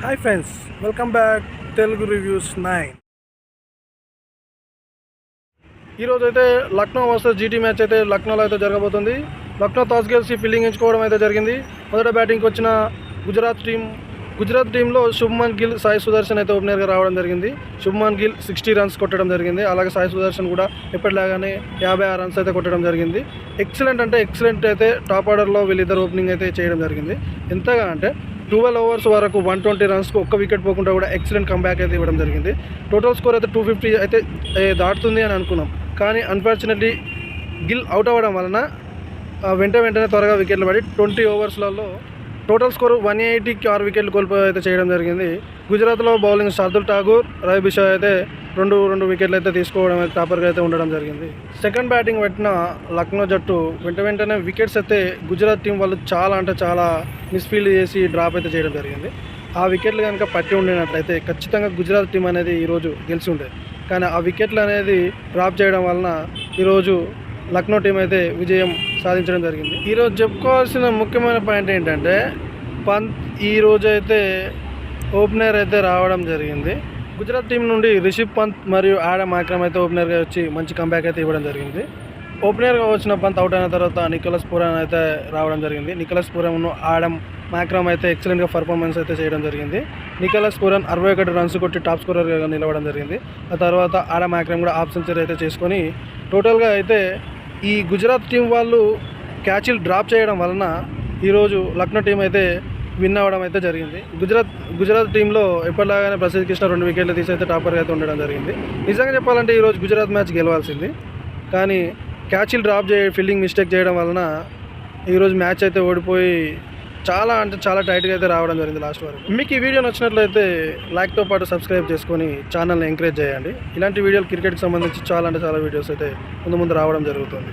Hi friends, welcome back Telugu reviews 9. ఈరోజు అయితే Lucknow versus GT match అయితే లక్నోలో అయితే జరగబోతుంది. లక్నో టాస్ గెలిచి ఫీల్డింగ్ ఎంచుకోవడం అయితే జరిగింది. మొదట బ్యాటింగ్కి వచ్చిన గుజరాత్ టీంలో శుభ్మన్ గిల్, సాయి సుదర్శన్ అయితే ఓపెనర్గా రావడం జరిగింది. శుభ్మన్ గిల్ 60 రన్స్ కొట్టడం జరిగింది. అలాగే సాయి సుదర్శన్ కూడా ఎప్పటిలాగానే 56 రన్స్ అయితే కొట్టడం జరిగింది. ఎక్సలెంట్ అయితే టాప్ ఆర్డర్లో వీళ్ళిద్దరు ఓపెనింగ్ అయితే చేయడం జరిగింది. ఎంతగా అంటే 12 ఓవర్స్ వరకు 120 రన్స్కు ఒక్క వికెట్ పోకుండా కూడా ఎక్సలెంట్ కంబ్యాక్ అయితే ఇవ్వడం జరిగింది. టోటల్ స్కోర్ అయితే 250 అయితే దాటుతుంది అని అనుకున్నాం. కానీ అన్ఫార్చునేట్లీ గిల్ అవుట్ అవ్వడం వలన వెంటనే త్వరగా వికెట్లు పడి 20 ఓవర్స్లలో టోటల్ స్కోర్ 180కి 6 వికెట్లు కోల్పోయి అయితే చేయడం జరిగింది. గుజరాత్లో బౌలింగ్ శార్దుల్ ఠాకూర్, రవి బిష్ణోయ్ అయితే రెండు వికెట్లు అయితే తీసుకోవడం అయితే టాపర్గా అయితే ఉండడం జరిగింది. సెకండ్ బ్యాటింగ్ పెట్టిన లక్నో జట్టు వెంటనే వికెట్స్ అయితే గుజరాత్ టీం వాళ్ళు చాలా మిస్ఫీల్డ్ చేసి డ్రాప్ అయితే చేయడం జరిగింది. ఆ వికెట్లు కనుక పట్టి ఉండినట్లయితే ఖచ్చితంగా గుజరాత్ టీం అనేది ఈరోజు గెలిచి ఉండేది. కానీ ఆ వికెట్లు అనేది డ్రాప్ చేయడం వలన ఈరోజు లక్నో టీం అయితే విజయం సాధించడం జరిగింది. ఈరోజు చెప్పుకోవాల్సిన ముఖ్యమైన పాయింట్ ఏంటంటే పంత్ ఈరోజు అయితే ఓపెనర్ అయితే రావడం జరిగింది. గుజరాత్ టీం నుండి రిషబ్ పంత్ మరియు ఆడమ్ ఆక్రమ్ అయితే ఓపెనర్గా వచ్చి మంచి కంబ్యాక్ అయితే ఇవ్వడం జరిగింది. ఓపెనర్గా వచ్చిన పంత్ అవుట్ అయిన తర్వాత నికోలస్ పూరన్ అయితే రావడం జరిగింది. నికోలస్ పూరన్ను ఆడమ్ ఆక్రమ్ అయితే ఎక్సలెంట్గా పర్ఫార్మెన్స్ అయితే చేయడం జరిగింది. నికోలస్ పూరన్ 61 రన్స్ కొట్టి టాప్ స్కోరర్గా నిలవడం జరిగింది. ఆ తర్వాత ఆడమ్ ఆక్రమ్ కూడా హాఫ్ సెంచరీ అయితే చేసుకొని టోటల్గా అయితే ఈ గుజరాత్ టీం వాళ్ళు క్యాచ్లు డ్రాప్ చేయడం వలన ఈరోజు లక్నో టీం అయితే విన్ అవ్వడం అయితే జరిగింది. గుజరాత్ టీంలో ఎప్పటిలాగానే ప్రసిద్ధ్ కృష్ణ 2 వికెట్లు తీసి అయితే టాపర్గా అయితే ఉండడం జరిగింది. నిజంగా చెప్పాలంటే ఈరోజు గుజరాత్ మ్యాచ్ గెలవాల్సింది. కానీ క్యాచ్లు డ్రాప్ ఫీల్డింగ్ మిస్టేక్ చేయడం వలన ఈరోజు మ్యాచ్ అయితే ఓడిపోయి చాలా టైట్గా అయితే రావడం జరిగింది లాస్ట్ వరకు. మీకు ఈ వీడియో నచ్చినట్లయితే లైక్తో పాటు సబ్స్క్రైబ్ చేసుకొని ఛానల్ని ఎంకరేజ్ చేయండి. ఇలాంటి వీడియోలు క్రికెట్కి సంబంధించి చాలా వీడియోస్ అయితే ముందు రావడం జరుగుతుంది.